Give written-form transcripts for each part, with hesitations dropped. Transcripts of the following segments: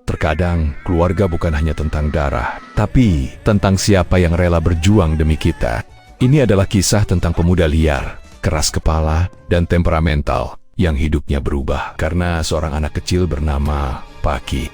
Terkadang, keluarga bukan hanya tentang darah, tapi tentang siapa yang rela berjuang demi kita. Ini adalah kisah tentang pemuda liar, keras kepala, dan temperamental yang hidupnya berubah karena seorang anak kecil bernama Paki.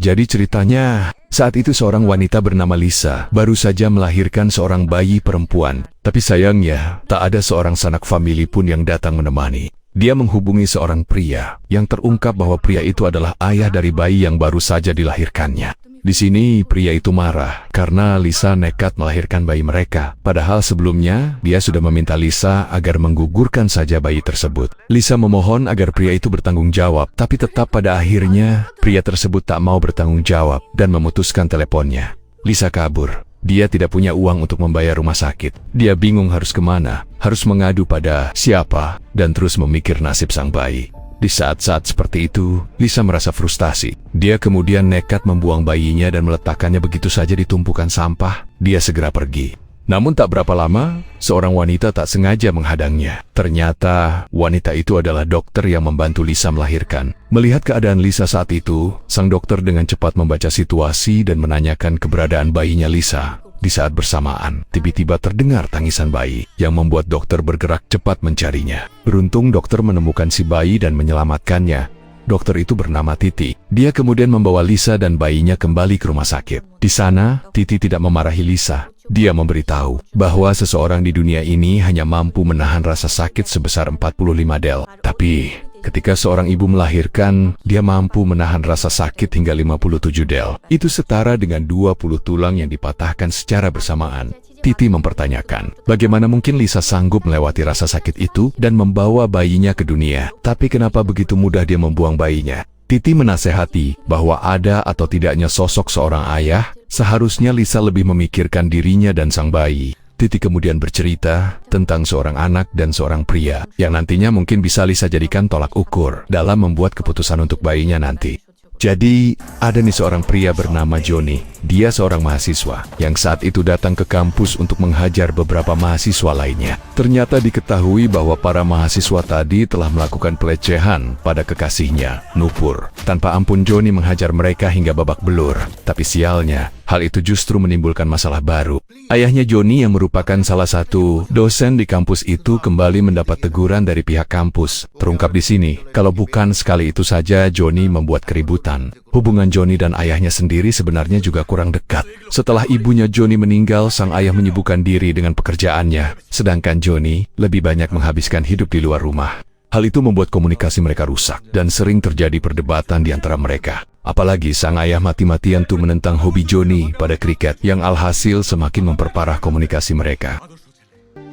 Jadi ceritanya, saat itu seorang wanita bernama Lisa baru saja melahirkan seorang bayi perempuan. Tapi sayangnya, tak ada seorang sanak famili pun yang datang menemani. Dia menghubungi seorang pria yang terungkap bahwa pria itu adalah ayah dari bayi yang baru saja dilahirkannya. Di sini pria itu marah karena Lisa nekat melahirkan bayi mereka. Padahal sebelumnya dia sudah meminta Lisa agar menggugurkan saja bayi tersebut. Lisa memohon agar pria itu bertanggung jawab, tapi tetap pada akhirnya pria tersebut tak mau bertanggung jawab dan memutuskan teleponnya. Lisa kabur. Dia tidak punya uang untuk membayar rumah sakit. Dia bingung harus kemana, harus mengadu pada siapa, dan terus memikir nasib sang bayi. Di saat-saat seperti itu, Lisa merasa frustasi. Dia kemudian nekat membuang bayinya dan meletakkannya begitu saja di tumpukan sampah. Dia segera pergi. Namun tak berapa lama, seorang wanita tak sengaja menghadangnya. Ternyata, wanita itu adalah dokter yang membantu Lisa melahirkan. Melihat keadaan Lisa saat itu, sang dokter dengan cepat membaca situasi dan menanyakan keberadaan bayinya Lisa. Di saat bersamaan, tiba-tiba terdengar tangisan bayi yang membuat dokter bergerak cepat mencarinya. Beruntung dokter menemukan si bayi dan menyelamatkannya. Dokter itu bernama Titi. Dia kemudian membawa Lisa dan bayinya kembali ke rumah sakit. Di sana, Titi tidak memarahi Lisa. Dia memberitahu bahwa seseorang di dunia ini hanya mampu menahan rasa sakit sebesar 45 del. Tapi, ketika seorang ibu melahirkan, dia mampu menahan rasa sakit hingga 57 del. Itu setara dengan 20 tulang yang dipatahkan secara bersamaan. Titi mempertanyakan, bagaimana mungkin Lisa sanggup melewati rasa sakit itu dan membawa bayinya ke dunia? Tapi kenapa begitu mudah dia membuang bayinya? Titi menasehati bahwa ada atau tidaknya sosok seorang ayah, seharusnya Lisa lebih memikirkan dirinya dan sang bayi. Titi kemudian bercerita tentang seorang anak dan seorang pria yang nantinya mungkin bisa Lisa jadikan tolak ukur dalam membuat keputusan untuk bayinya nanti. Jadi, ada nih seorang pria bernama Johnny. Dia seorang mahasiswa yang saat itu datang ke kampus untuk menghajar beberapa mahasiswa lainnya. Ternyata diketahui bahwa para mahasiswa tadi telah melakukan pelecehan pada kekasihnya, Nupur. Tanpa ampun Johnny menghajar mereka hingga babak belur. Tapi sialnya, hal itu justru menimbulkan masalah baru. Ayahnya Johnny yang merupakan salah satu dosen di kampus itu kembali mendapat teguran dari pihak kampus. Terungkap di sini, kalau bukan sekali itu saja Johnny membuat keributan. Hubungan Johnny dan ayahnya sendiri sebenarnya juga kurang dekat. Setelah ibunya Johnny meninggal, sang ayah menyibukkan diri dengan pekerjaannya. Sedangkan Johnny lebih banyak menghabiskan hidup di luar rumah. Hal itu membuat komunikasi mereka rusak dan sering terjadi perdebatan di antara mereka. Apalagi sang ayah mati-matian tuh menentang hobi Johnny pada kriket yang alhasil semakin memperparah komunikasi mereka.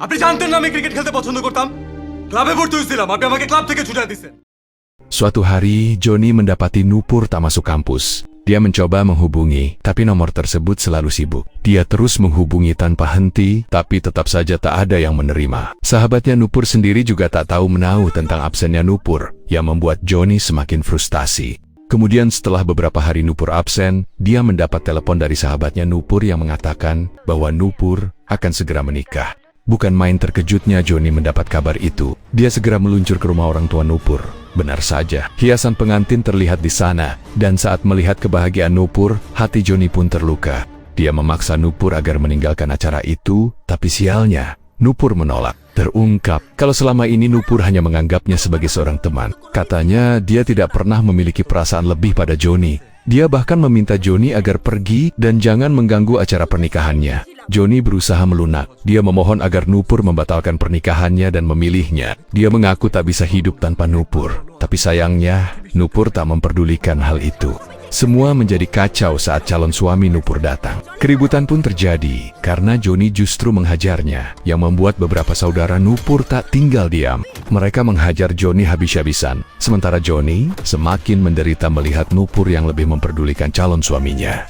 আপনি জানতেন না আমি ক্রিকেট খেলতে পছন্দ করতাম? ক্লাবে ভর্তি হয়েছিলাম, আপনি আমাকে ক্লাব থেকে ছুটে দিয়েছেন। Suatu hari, Johnny mendapati Nupur tak masuk kampus. Dia mencoba menghubungi, tapi nomor tersebut selalu sibuk. Dia terus menghubungi tanpa henti, tapi tetap saja tak ada yang menerima. Sahabatnya Nupur sendiri juga tak tahu menahu tentang absennya Nupur, yang membuat Johnny semakin frustasi. Kemudian setelah beberapa hari Nupur absen, dia mendapat telepon dari sahabatnya Nupur yang mengatakan bahwa Nupur akan segera menikah. Bukan main terkejutnya Johnny mendapat kabar itu. Dia segera meluncur ke rumah orang tua Nupur. Benar saja, hiasan pengantin terlihat di sana. Dan saat melihat kebahagiaan Nupur, hati Johnny pun terluka. Dia memaksa Nupur agar meninggalkan acara itu, tapi sialnya, Nupur menolak. Terungkap kalau selama ini Nupur hanya menganggapnya sebagai seorang teman. Katanya dia tidak pernah memiliki perasaan lebih pada Johnny. Dia bahkan meminta Johnny agar pergi dan jangan mengganggu acara pernikahannya. Johnny berusaha melunak. Dia memohon agar Nupur membatalkan pernikahannya dan memilihnya. Dia mengaku tak bisa hidup tanpa Nupur. Tapi sayangnya, Nupur tak memperdulikan hal itu. Semua menjadi kacau saat calon suami Nupur datang. Keributan pun terjadi karena Johnny justru menghajarnya, yang membuat beberapa saudara Nupur tak tinggal diam. Mereka menghajar Johnny habis-habisan. Sementara Johnny semakin menderita melihat Nupur yang lebih memperdulikan calon suaminya.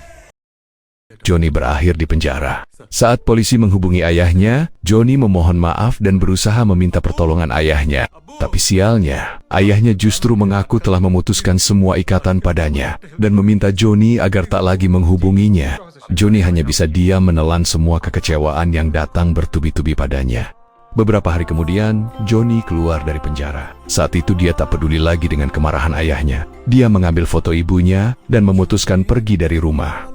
Johnny berakhir di penjara. Saat polisi menghubungi ayahnya, Johnny memohon maaf dan berusaha meminta pertolongan ayahnya. Tapi sialnya, ayahnya justru mengaku telah memutuskan semua ikatan padanya dan meminta Johnny agar tak lagi menghubunginya. Johnny hanya bisa diam menelan semua kekecewaan yang datang bertubi-tubi padanya. Beberapa hari kemudian, Johnny keluar dari penjara. Saat itu dia tak peduli lagi dengan kemarahan ayahnya. Dia mengambil foto ibunya dan memutuskan pergi dari rumah.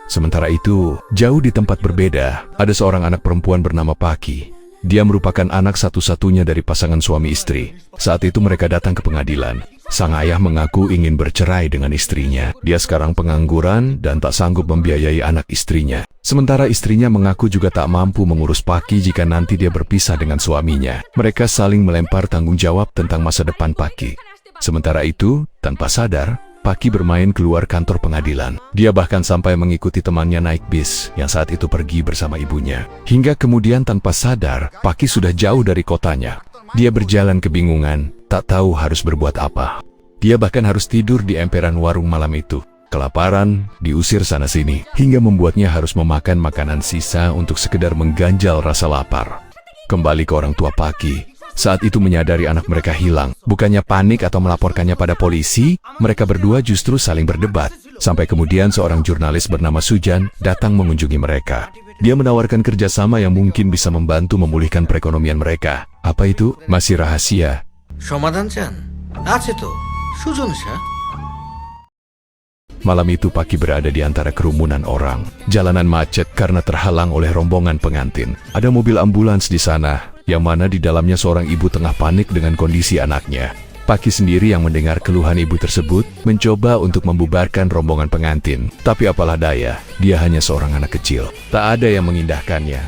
Sementara itu, jauh di tempat berbeda, ada seorang anak perempuan bernama Paki. Dia merupakan anak satu-satunya dari pasangan suami istri. Saat itu mereka datang ke pengadilan. Sang ayah mengaku ingin bercerai dengan istrinya. Dia sekarang pengangguran dan tak sanggup membiayai anak istrinya. Sementara istrinya mengaku juga tak mampu mengurus Paki jika nanti dia berpisah dengan suaminya. Mereka saling melempar tanggung jawab tentang masa depan Paki. Sementara itu, tanpa sadar, Paki bermain keluar kantor pengadilan. Dia bahkan sampai mengikuti temannya naik bis yang saat itu pergi bersama ibunya. Hingga kemudian tanpa sadar, Paki sudah jauh dari kotanya. Dia berjalan kebingungan, tak tahu harus berbuat apa. Dia bahkan harus tidur di emperan warung malam itu. Kelaparan, diusir sana-sini, hingga membuatnya harus memakan makanan sisa untuk sekedar mengganjal rasa lapar. Kembali ke orang tua Paki. Saat itu menyadari anak mereka hilang. Bukannya panik atau melaporkannya pada polisi, mereka berdua justru saling berdebat. Sampai kemudian seorang jurnalis bernama Sujan datang mengunjungi mereka. Dia menawarkan kerjasama yang mungkin bisa membantu memulihkan perekonomian mereka. Apa itu? Masih rahasia. সমাধান চান? আছে তো, সুজন Shah. Malam itu Paki berada di antara kerumunan orang. Jalanan macet karena terhalang oleh rombongan pengantin. Ada mobil ambulans di sana, yang mana di dalamnya seorang ibu tengah panik dengan kondisi anaknya. Paki sendiri yang mendengar keluhan ibu tersebut, mencoba untuk membubarkan rombongan pengantin. Tapi apalah daya, dia hanya seorang anak kecil. Tak ada yang mengindahkannya.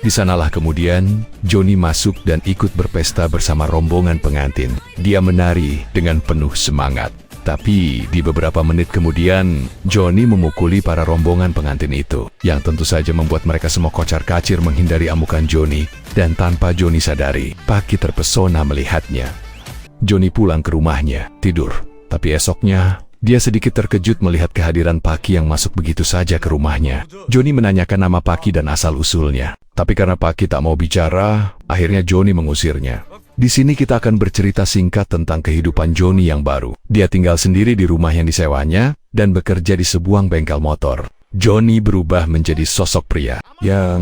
Di sanalah kemudian, Johnny masuk dan ikut berpesta bersama rombongan pengantin. Dia menari dengan penuh semangat. Tapi di beberapa menit kemudian, Johnny memukuli para rombongan pengantin itu, yang tentu saja membuat mereka semua kocar-kacir menghindari amukan Johnny, dan tanpa Johnny sadari, Paki terpesona melihatnya. Johnny pulang ke rumahnya, tidur. Tapi esoknya, dia sedikit terkejut melihat kehadiran Paki yang masuk begitu saja ke rumahnya. Johnny menanyakan nama Paki dan asal-usulnya. Tapi karena Paki tak mau bicara, akhirnya Johnny mengusirnya. Di sini kita akan bercerita singkat tentang kehidupan Johnny yang baru. Dia tinggal sendiri di rumah yang disewanya dan bekerja di sebuah bengkel motor. Johnny berubah menjadi sosok pria yang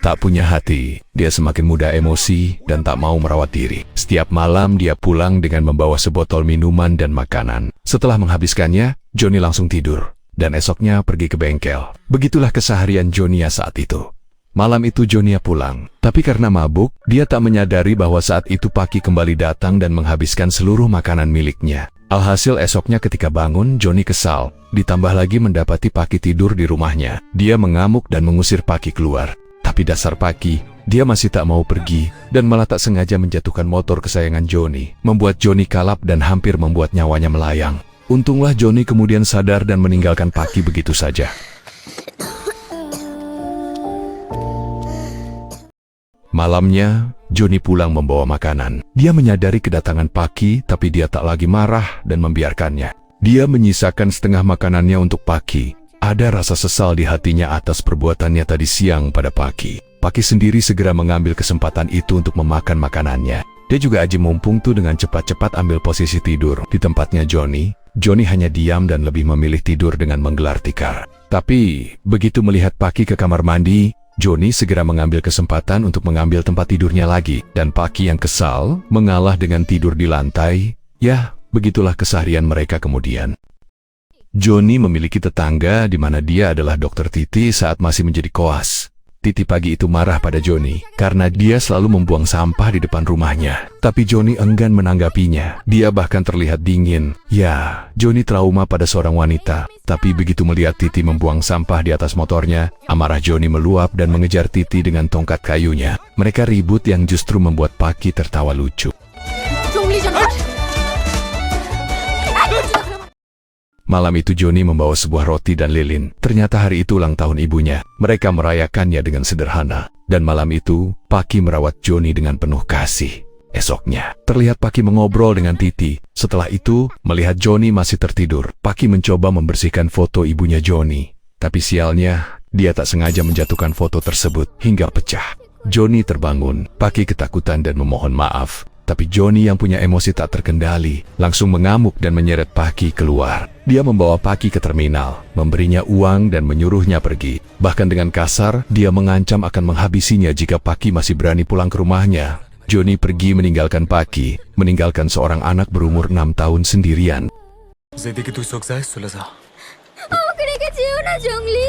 tak punya hati. Dia semakin mudah emosi dan tak mau merawat diri. Setiap malam dia pulang dengan membawa sebotol minuman dan makanan. Setelah menghabiskannya, Johnny langsung tidur dan esoknya pergi ke bengkel. Begitulah keseharian Johnny saat itu. Malam itu Johnny pulang, tapi karena mabuk, dia tak menyadari bahwa saat itu Paki kembali datang dan menghabiskan seluruh makanan miliknya. Alhasil esoknya ketika bangun, Johnny kesal, ditambah lagi mendapati Paki tidur di rumahnya. Dia mengamuk dan mengusir Paki keluar. Tapi dasar Paki, dia masih tak mau pergi, dan malah tak sengaja menjatuhkan motor kesayangan Johnny, membuat Johnny kalap dan hampir membuat nyawanya melayang. Untunglah Johnny kemudian sadar dan meninggalkan Paki begitu saja. Malamnya, Johnny pulang membawa makanan. Dia menyadari kedatangan Paki, tapi dia tak lagi marah dan membiarkannya. Dia menyisakan setengah makanannya untuk Paki. Ada rasa sesal di hatinya atas perbuatannya tadi siang pada Paki. Paki sendiri segera mengambil kesempatan itu untuk memakan makanannya. Dia juga aji mumpung tuh dengan cepat-cepat ambil posisi tidur di tempatnya Johnny. Johnny hanya diam dan lebih memilih tidur dengan menggelar tikar. Tapi, begitu melihat Paki ke kamar mandi, Johnny segera mengambil kesempatan untuk mengambil tempat tidurnya lagi, dan Paki yang kesal mengalah dengan tidur di lantai. Ya, begitulah keseharian mereka kemudian. Johnny memiliki tetangga di mana dia adalah Dokter Titi saat masih menjadi koas. Titi pagi itu marah pada Johnny karena dia selalu membuang sampah di depan rumahnya. Tapi Johnny enggan menanggapinya. Dia bahkan terlihat dingin. Ya, Johnny trauma pada seorang wanita. Tapi begitu melihat Titi membuang sampah di atas motornya, amarah Johnny meluap dan mengejar Titi dengan tongkat kayunya. Mereka ribut yang justru membuat Paki tertawa lucu. Malam itu Johnny membawa sebuah roti dan lilin. Ternyata hari itu ulang tahun ibunya. Mereka merayakannya dengan sederhana. Dan malam itu, Paki merawat Johnny dengan penuh kasih. Esoknya, terlihat Paki mengobrol dengan Titi. Setelah itu, melihat Johnny masih tertidur, Paki mencoba membersihkan foto ibunya Johnny. Tapi sialnya, dia tak sengaja menjatuhkan foto tersebut hingga pecah. Johnny terbangun. Paki ketakutan dan memohon maaf. Tapi Johnny yang punya emosi tak terkendali, langsung mengamuk dan menyeret Paki keluar. Dia membawa Paki ke terminal, memberinya uang dan menyuruhnya pergi. Bahkan dengan kasar, dia mengancam akan menghabisinya jika Paki masih berani pulang ke rumahnya. Johnny pergi meninggalkan Paki, meninggalkan seorang anak berumur 6 tahun sendirian. जिंदगी तू सुख जाए सुलझा আমাকে রেখে যেও না জঙ্গলি।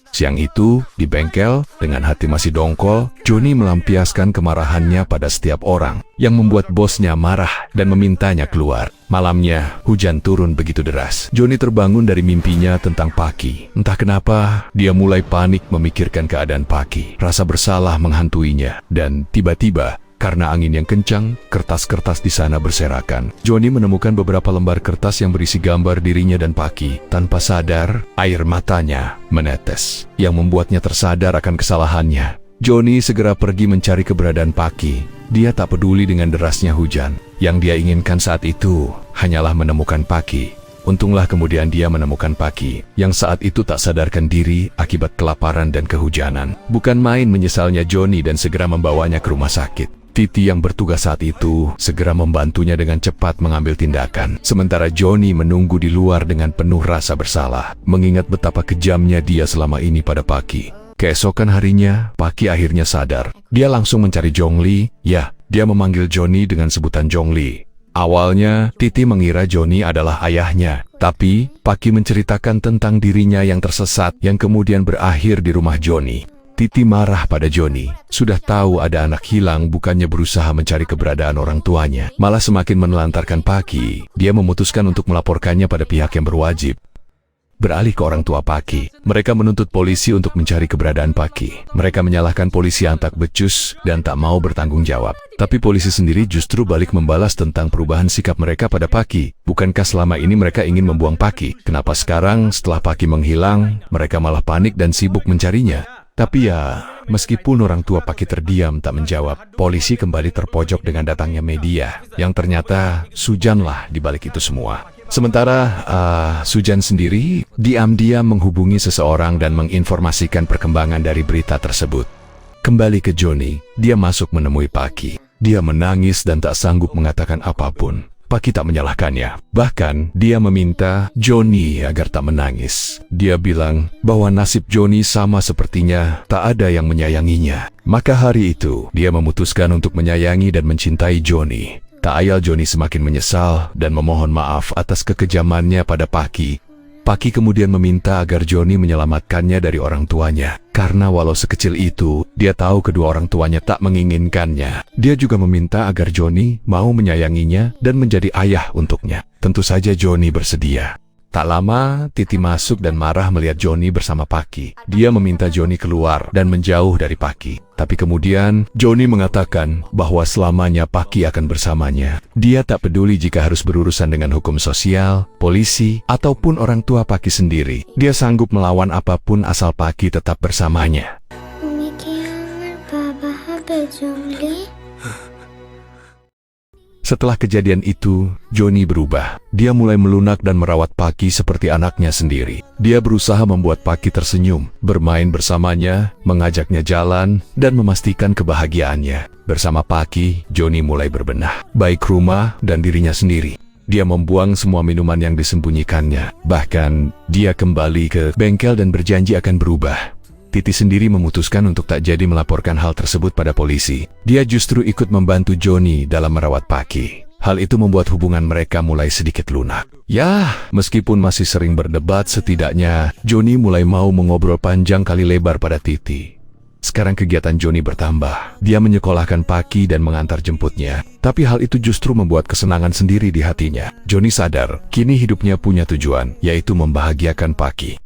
Siang itu, di bengkel, dengan hati masih dongkol, Johnny melampiaskan kemarahannya pada setiap orang, yang membuat bosnya marah dan memintanya keluar. Malamnya, hujan turun begitu deras. Johnny terbangun dari mimpinya tentang Paki. Entah kenapa, dia mulai panik memikirkan keadaan Paki. Rasa bersalah menghantuinya, dan tiba-tiba, karena angin yang kencang, kertas-kertas di sana berserakan. Johnny menemukan beberapa lembar kertas yang berisi gambar dirinya dan Paki. Tanpa sadar, air matanya menetes, yang membuatnya tersadar akan kesalahannya. Johnny segera pergi mencari keberadaan Paki. Dia tak peduli dengan derasnya hujan. Yang dia inginkan saat itu hanyalah menemukan Paki. Untunglah kemudian dia menemukan Paki, yang saat itu tak sadarkan diri akibat kelaparan dan kehujanan. Bukan main menyesalnya Johnny dan segera membawanya ke rumah sakit. Titi yang bertugas saat itu segera membantunya dengan cepat mengambil tindakan. Sementara Johnny menunggu di luar dengan penuh rasa bersalah, mengingat betapa kejamnya dia selama ini pada Paki. Keesokan harinya, Paki akhirnya sadar. Dia langsung mencari Jongli. Ya, dia memanggil Johnny dengan sebutan Jongli. Awalnya, Titi mengira Johnny adalah ayahnya. Tapi, Paki menceritakan tentang dirinya yang tersesat yang kemudian berakhir di rumah Johnny. Titi marah pada Johnny. Sudah tahu ada anak hilang, bukannya berusaha mencari keberadaan orang tuanya, malah semakin menelantarkan Paki. Dia memutuskan untuk melaporkannya pada pihak yang berwajib. Beralih ke orang tua Paki, mereka menuntut polisi untuk mencari keberadaan Paki. Mereka menyalahkan polisi yang tak becus dan tak mau bertanggung jawab. Tapi polisi sendiri justru balik membalas tentang perubahan sikap mereka pada Paki. Bukankah selama ini mereka ingin membuang Paki? Kenapa sekarang setelah Paki menghilang, mereka malah panik dan sibuk mencarinya? Tapi ya, meskipun orang tua Paki terdiam tak menjawab, polisi kembali terpojok dengan datangnya media, yang ternyata Sujanlah di balik itu semua. Sementara Sujan sendiri diam-diam menghubungi seseorang dan menginformasikan perkembangan dari berita tersebut. Kembali ke Johnny, dia masuk menemui Paki. Dia menangis dan tak sanggup mengatakan apapun. Paki tak menyalahkannya. Bahkan, dia meminta Johnny agar tak menangis. Dia bilang bahwa nasib Johnny sama sepertinya, tak ada yang menyayanginya. Maka hari itu, dia memutuskan untuk menyayangi dan mencintai Johnny. Tak ayal Johnny semakin menyesal dan memohon maaf atas kekejamannya pada Paki. Paki kemudian meminta agar Johnny menyelamatkannya dari orang tuanya. Karena walau sekecil itu, dia tahu kedua orang tuanya tak menginginkannya. Dia juga meminta agar Johnny mau menyayanginya dan menjadi ayah untuknya. Tentu saja Johnny bersedia. Tak lama, Titi masuk dan marah melihat Johnny bersama Paki. Dia meminta Johnny keluar dan menjauh dari Paki. Tapi kemudian, Johnny mengatakan bahwa selamanya Paki akan bersamanya. Dia tak peduli jika harus berurusan dengan hukum sosial, polisi, ataupun orang tua Paki sendiri. Dia sanggup melawan apapun asal Paki tetap bersamanya. তুমি কি আমার বাবা হবে জঙ্গলি? Setelah kejadian itu, Johnny berubah. Dia mulai melunak dan merawat Paki seperti anaknya sendiri. Dia berusaha membuat Paki tersenyum, bermain bersamanya, mengajaknya jalan, dan memastikan kebahagiaannya. Bersama Paki, Johnny mulai berbenah, baik rumah dan dirinya sendiri. Dia membuang semua minuman yang disembunyikannya. Bahkan, dia kembali ke bengkel dan berjanji akan berubah. Titi sendiri memutuskan untuk tak jadi melaporkan hal tersebut pada polisi. Dia justru ikut membantu Johnny dalam merawat Paki. Hal itu membuat hubungan mereka mulai sedikit lunak. Ya, meskipun masih sering berdebat, setidaknya Johnny mulai mau mengobrol panjang kali lebar pada Titi. Sekarang kegiatan Johnny bertambah. Dia menyekolahkan Paki dan mengantar jemputnya. Tapi hal itu justru membuat kesenangan sendiri di hatinya. Johnny sadar, kini hidupnya punya tujuan, yaitu membahagiakan Paki.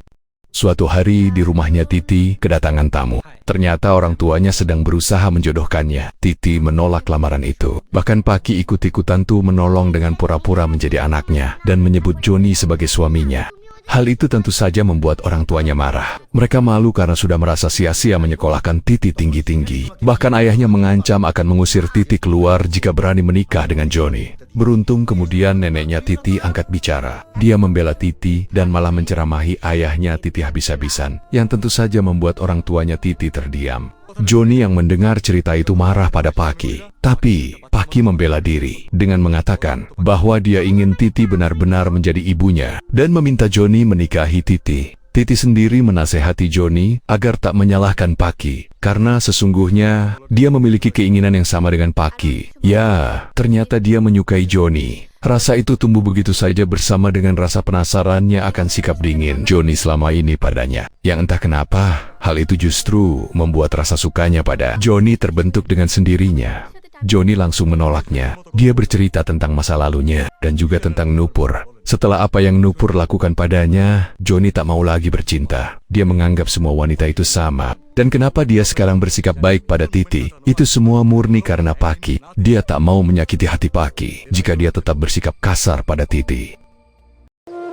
Suatu hari di rumahnya Titi kedatangan tamu. Ternyata orang tuanya sedang berusaha menjodohkannya. Titi menolak lamaran itu. Bahkan Paki ikut-ikutan tuh menolong dengan pura-pura menjadi anaknya dan menyebut Johnny sebagai suaminya. Hal itu tentu saja membuat orang tuanya marah. Mereka malu karena sudah merasa sia-sia menyekolahkan Titi tinggi-tinggi. Bahkan ayahnya mengancam akan mengusir Titi keluar jika berani menikah dengan Johnny. Beruntung kemudian neneknya Titi angkat bicara. Dia membela Titi dan malah menceramahi ayahnya Titi habis-habisan, yang tentu saja membuat orang tuanya Titi terdiam. Joni yang mendengar cerita itu marah pada Paki. Tapi Paki membela diri dengan mengatakan bahwa dia ingin Titi benar-benar menjadi ibunya dan meminta Joni menikahi Titi. Titi sendiri menasehati Joni agar tak menyalahkan Paki, karena sesungguhnya dia memiliki keinginan yang sama dengan Paki. Ya, ternyata dia menyukai Joni. Rasa itu tumbuh begitu saja bersama dengan rasa penasarannya akan sikap dingin Joni selama ini padanya. Yang entah kenapa, hal itu justru membuat rasa sukanya pada Joni terbentuk dengan sendirinya. Joni langsung menolaknya. Dia bercerita tentang masa lalunya dan juga tentang Nupur. Setelah apa yang Nupur lakukan padanya, Joni tak mau lagi bercinta. Dia menganggap semua wanita itu sama. Dan kenapa dia sekarang bersikap baik pada Titi? Itu semua murni karena Paki. Dia tak mau menyakiti hati Paki jika dia tetap bersikap kasar pada Titi.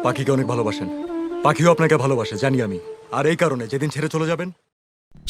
পাখিকে অনেক ভালোবাসেন, পাখিও আপনাকে ভালোবাসে জানি আমি। আর এই কারণে যেদিন ছেড়ে চলে যাবেন,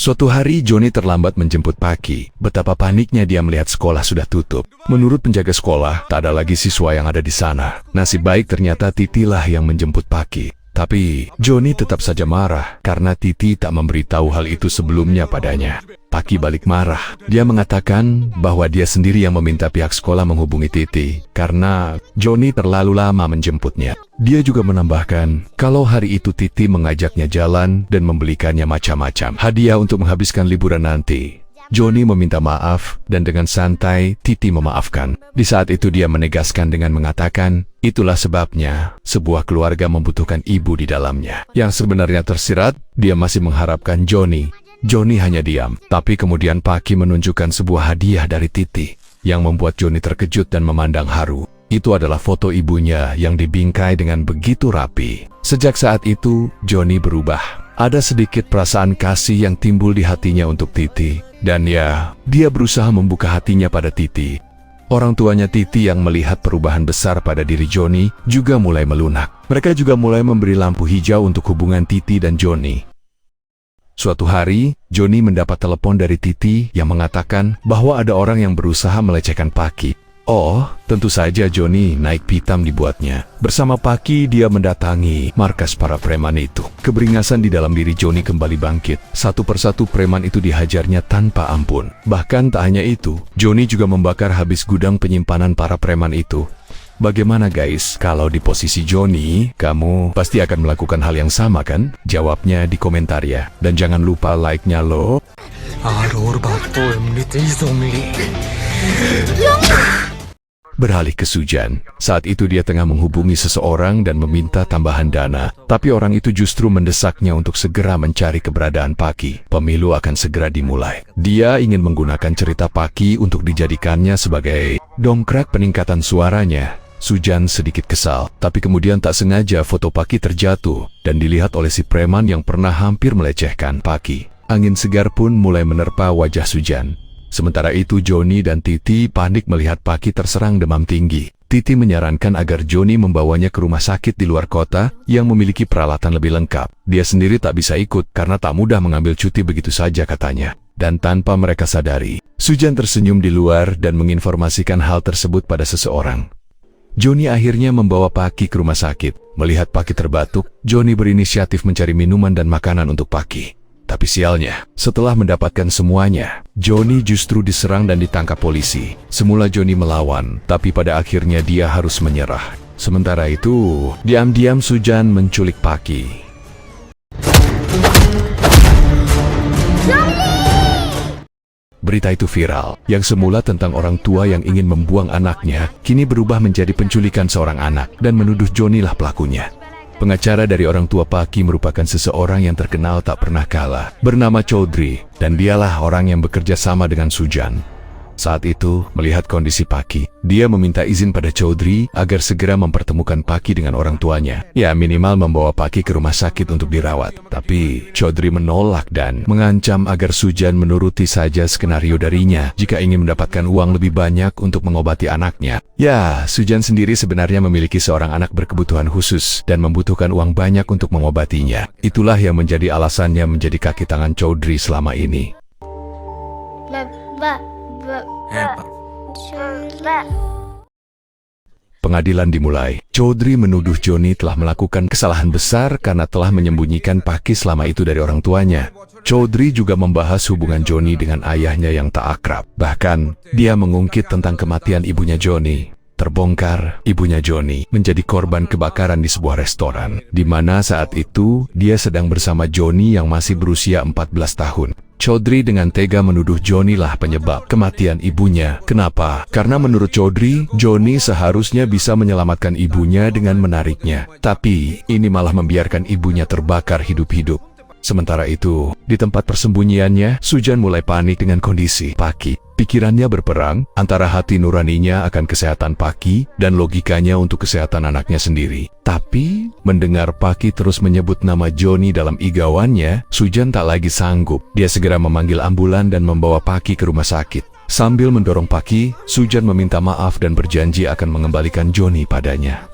Suatu hari Joni terlambat menjemput Paki. Betapa paniknya dia melihat sekolah sudah tutup. Menurut penjaga sekolah, tak ada lagi siswa yang ada di sana. Nasib baik ternyata Titi lah yang menjemput Paki. Tapi Joni tetap saja marah karena Titi tak memberitahu hal itu sebelumnya padanya. Paki balik marah. Dia mengatakan bahwa dia sendiri yang meminta pihak sekolah menghubungi Titi karena Joni terlalu lama menjemputnya. Dia juga menambahkan kalau hari itu Titi mengajaknya jalan dan membelikannya macam-macam hadiah untuk menghabiskan liburan nanti. Joni meminta maaf dan dengan santai Titi memaafkan. Di saat itu dia menegaskan dengan mengatakan, itulah sebabnya sebuah keluarga membutuhkan ibu di dalamnya. Yang sebenarnya tersirat, dia masih mengharapkan Joni. Joni hanya diam, tapi kemudian Paki menunjukkan sebuah hadiah dari Titi yang membuat Joni terkejut dan memandang haru. Itu adalah foto ibunya yang dibingkai dengan begitu rapi. Sejak saat itu, Joni berubah. Ada sedikit perasaan kasih yang timbul di hatinya untuk Titi. Dan ya, dia berusaha membuka hatinya pada Titi. Orang tuanya Titi yang melihat perubahan besar pada diri Joni juga mulai melunak. Mereka juga mulai memberi lampu hijau untuk hubungan Titi dan Joni. Suatu hari, Joni mendapat telepon dari Titi yang mengatakan bahwa ada orang yang berusaha melecehkan Paki. Oh, tentu saja Joni naik pitam dibuatnya. Bersama Paki, dia mendatangi markas para preman itu. Keberingasan di dalam diri Joni kembali bangkit. Satu persatu preman itu dihajarnya tanpa ampun. Bahkan tak hanya itu, Joni juga membakar habis gudang penyimpanan para preman itu. Bagaimana guys, kalau di posisi Joni, kamu pasti akan melakukan hal yang sama kan? Jawabnya di komentar ya. Dan jangan lupa like-nya loh. আর ওর বাপ তো এমনিতেই জঙ্গলি। Beralih ke Sujan. Saat itu dia tengah menghubungi seseorang dan meminta tambahan dana. Tapi orang itu justru mendesaknya untuk segera mencari keberadaan Paki. Pemilu akan segera dimulai. Dia ingin menggunakan cerita Paki untuk dijadikannya sebagai dongkrak peningkatan suaranya. Sujan sedikit kesal, tapi kemudian tak sengaja foto Paki terjatuh dan dilihat oleh si preman yang pernah hampir melecehkan Paki. Angin segar pun mulai menerpa wajah Sujan. Sementara itu Joni dan Titi panik melihat Paki terserang demam tinggi. Titi menyarankan agar Joni membawanya ke rumah sakit di luar kota yang memiliki peralatan lebih lengkap. Dia sendiri tak bisa ikut karena tak mudah mengambil cuti begitu saja katanya. Dan tanpa mereka sadari, Sujan tersenyum di luar dan menginformasikan hal tersebut pada seseorang. Joni akhirnya membawa Paki ke rumah sakit. Melihat Paki terbatuk, Joni berinisiatif mencari minuman dan makanan untuk Paki. Tapi sialnya, setelah mendapatkan semuanya, Joni justru diserang dan ditangkap polisi. Semula Joni melawan, tapi pada akhirnya dia harus menyerah. Sementara itu, diam-diam Sujan menculik Paki. Berita itu viral, yang semula tentang orang tua yang ingin membuang anaknya, kini berubah menjadi penculikan seorang anak dan menuduh Joni lah pelakunya. Pengacara dari orang tua Paki merupakan seseorang yang terkenal tak pernah kalah, bernama Chaudhry, dan dialah orang yang bekerja sama dengan Sujan. Saat itu, melihat kondisi Paki, dia meminta izin pada Chaudhry agar segera mempertemukan Paki dengan orang tuanya. Ya, minimal membawa Paki ke rumah sakit untuk dirawat. Tapi, Chaudhry menolak dan mengancam agar Sujan menuruti saja skenario darinya jika ingin mendapatkan uang lebih banyak untuk mengobati anaknya. Ya, Sujan sendiri sebenarnya memiliki seorang anak berkebutuhan khusus dan membutuhkan uang banyak untuk mengobatinya. Itulah yang menjadi alasannya menjadi kaki tangan Chaudhry selama ini. Pengadilan dimulai. Chaudhry menuduh Joni telah melakukan kesalahan besar karena telah menyembunyikan Paki selama itu dari orang tuanya. Chaudhry juga membahas hubungan Joni dengan ayahnya yang tak akrab. Bahkan, dia mengungkit tentang kematian ibunya Joni. Terbongkar, ibunya Joni menjadi korban kebakaran di sebuah restoran, di mana saat itu dia sedang bersama Joni yang masih berusia 14 tahun. Chaudhry dengan tega menuduh Joni lah penyebab kematian ibunya. Kenapa? Karena menurut Chaudhry, Joni seharusnya bisa menyelamatkan ibunya dengan menariknya. Tapi, ini malah membiarkan ibunya terbakar hidup-hidup. Sementara itu, di tempat persembunyiannya, Sujan mulai panik dengan kondisi Paki. Pikirannya berperang antara hati nuraninya akan kesehatan Paki dan logikanya untuk kesehatan anaknya sendiri. Tapi, mendengar Paki terus menyebut nama Joni dalam igawannya, Sujan tak lagi sanggup. Dia segera memanggil ambulan dan membawa Paki ke rumah sakit. Sambil mendorong Paki, Sujan meminta maaf dan berjanji akan mengembalikan Joni padanya.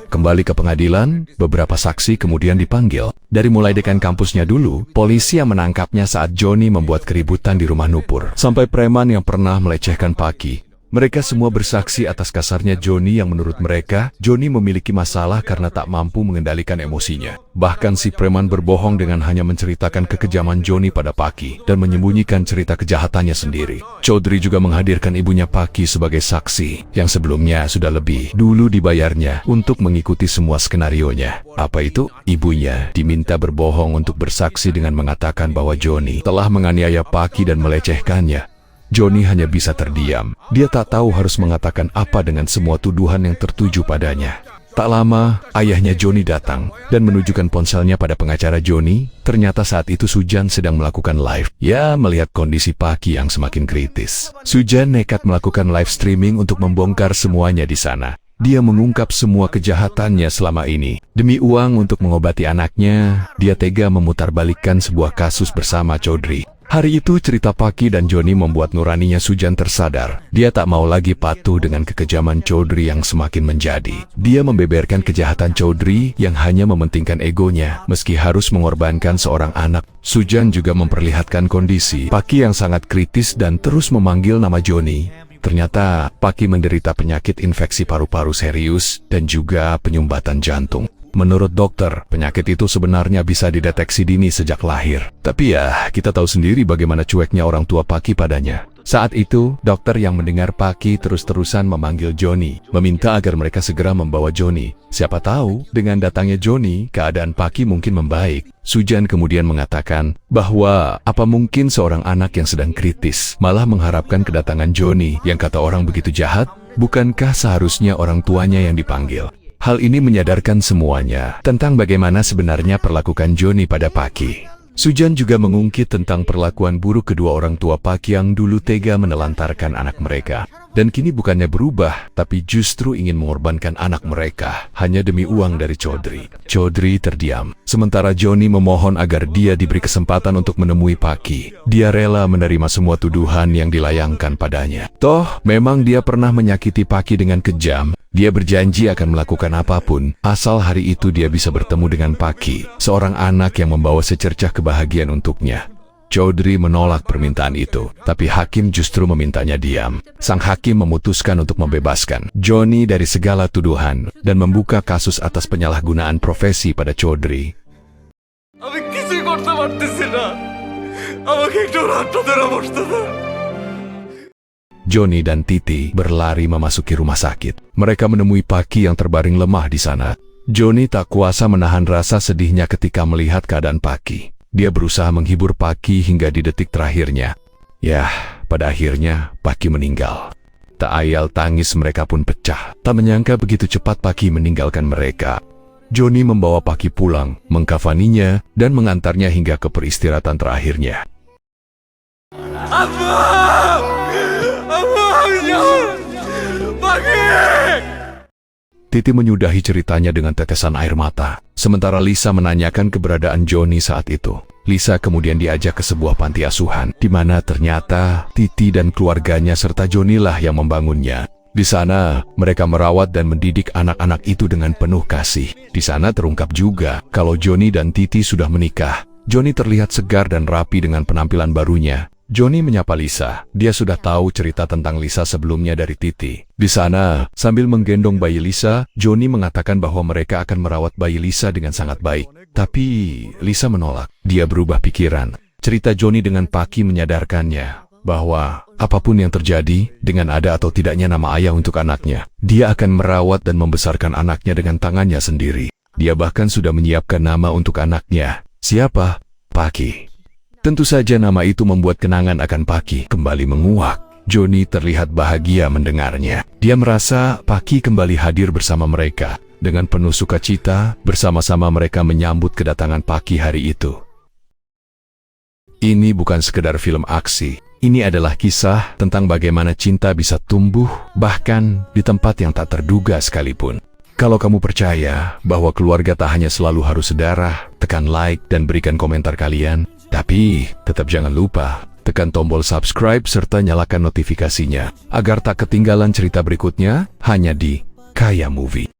Kembali ke pengadilan, beberapa saksi kemudian dipanggil. Dari mulai dekan kampusnya dulu, polisi yang menangkapnya saat Joni membuat keributan di rumah Nupur, sampai preman yang pernah melecehkan Paki. Mereka semua bersaksi atas kasarnya Joni yang menurut mereka, Joni memiliki masalah karena tak mampu mengendalikan emosinya. Bahkan si preman berbohong dengan hanya menceritakan kekejaman Joni pada Paki dan menyembunyikan cerita kejahatannya sendiri. Chaudhry juga menghadirkan ibunya Paki sebagai saksi yang sebelumnya sudah lebih dulu dibayarnya untuk mengikuti semua skenarionya. Apa itu? Ibunya diminta berbohong untuk bersaksi dengan mengatakan bahwa Joni telah menganiaya Paki dan melecehkannya. Joni hanya bisa terdiam. Dia tak tahu harus mengatakan apa dengan semua tuduhan yang tertuju padanya. Tak lama, ayahnya Joni datang dan menunjukkan ponselnya pada pengacara Joni. Ternyata saat itu Sujan sedang melakukan live. Ya, melihat kondisi Paki yang semakin kritis, Sujan nekat melakukan live streaming untuk membongkar semuanya di sana. Dia mengungkap semua kejahatannya selama ini. Demi uang untuk mengobati anaknya, dia tega memutarbalikkan sebuah kasus bersama Chaudhry. Hari itu cerita Paki dan Joni membuat nuraninya Sujan tersadar. Dia tak mau lagi patuh dengan kekejaman Chaudhry yang semakin menjadi. Dia membeberkan kejahatan Chaudhry yang hanya mementingkan egonya, meski harus mengorbankan seorang anak. Sujan juga memperlihatkan kondisi Paki yang sangat kritis dan terus memanggil nama Joni. Ternyata Paki menderita penyakit infeksi paru-paru serius dan juga penyumbatan jantung. Menurut dokter, penyakit itu sebenarnya bisa dideteksi dini sejak lahir. Tapi ya, kita tahu sendiri bagaimana cueknya orang tua Paki padanya. Saat itu, dokter yang mendengar Paki terus-terusan memanggil Joni, meminta agar mereka segera membawa Joni. Siapa tahu, dengan datangnya Joni, keadaan Paki mungkin membaik. Sujan kemudian mengatakan bahwa apa mungkin seorang anak yang sedang kritis malah mengharapkan kedatangan Joni yang kata orang begitu jahat? Bukankah seharusnya orang tuanya yang dipanggil? Hal ini menyadarkan semuanya tentang bagaimana sebenarnya perlakuan Joni pada Paki. Sujan juga mengungkit tentang perlakuan buruk kedua orang tua Paki yang dulu tega menelantarkan anak mereka. Dan kini bukannya berubah, tapi justru ingin mengorbankan anak mereka hanya demi uang dari Chaudhry. Chaudhry terdiam, sementara Joni memohon agar dia diberi kesempatan untuk menemui Paki. Dia rela menerima semua tuduhan yang dilayangkan padanya. Toh, memang dia pernah menyakiti Paki dengan kejam. Dia berjanji akan melakukan apapun, asal hari itu dia bisa bertemu dengan Paki, seorang anak yang membawa secercah kebahagiaan untuknya. Chaudhry menolak permintaan itu, tapi hakim justru memintanya diam. Sang hakim memutuskan untuk membebaskan Joni dari segala tuduhan dan membuka kasus atas penyalahgunaan profesi pada Chaudhry. আমি কিছুই করতে পারতেছি না আমাকে একটু রাতটা ধরে বসতে দাও Joni dan Titi berlari memasuki rumah sakit. Mereka menemui Paki yang terbaring lemah di sana. Joni tak kuasa menahan rasa sedihnya ketika melihat keadaan Paki. Dia berusaha menghibur Paki hingga di detik terakhirnya. Yah, pada akhirnya Paki meninggal. Tak ayal tangis mereka pun pecah. Tak menyangka begitu cepat Paki meninggalkan mereka. Joni membawa Paki pulang, mengkafaninya, dan mengantarnya hingga ke peristirahatan terakhirnya. Titi menyudahi ceritanya dengan tetesan air mata. Sementara Lisa menanyakan keberadaan Joni saat itu. Lisa kemudian diajak ke sebuah panti asuhan, di mana ternyata Titi dan keluarganya serta Joni lah yang membangunnya. Di sana, mereka merawat dan mendidik anak-anak itu dengan penuh kasih. Di sana terungkap juga kalau Joni dan Titi sudah menikah. Joni terlihat segar dan rapi dengan penampilan barunya. Johnny menyapa Lisa. Dia sudah tahu cerita tentang Lisa sebelumnya dari Titi. Di sana, sambil menggendong bayi Lisa, Johnny mengatakan bahwa mereka akan merawat bayi Lisa dengan sangat baik. Tapi Lisa menolak. Dia berubah pikiran. Cerita Johnny dengan Paki menyadarkannya bahwa apapun yang terjadi, dengan ada atau tidaknya nama ayah untuk anaknya, dia akan merawat dan membesarkan anaknya dengan tangannya sendiri. Dia bahkan sudah menyiapkan nama untuk anaknya. Siapa? Paki. Tentu saja nama itu membuat kenangan akan Paki kembali menguak. Johnny terlihat bahagia mendengarnya. Dia merasa Paki kembali hadir bersama mereka. Dengan penuh sukacita, bersama-sama mereka menyambut kedatangan Paki hari itu. Ini bukan sekedar film aksi. Ini adalah kisah tentang bagaimana cinta bisa tumbuh, bahkan di tempat yang tak terduga sekalipun. Kalau kamu percaya bahwa keluarga tak hanya selalu harus sedarah, tekan like dan berikan komentar kalian. Tapi, tetap jangan lupa, tekan tombol subscribe serta nyalakan notifikasinya, agar tak ketinggalan cerita berikutnya, hanya di Kaya Movie.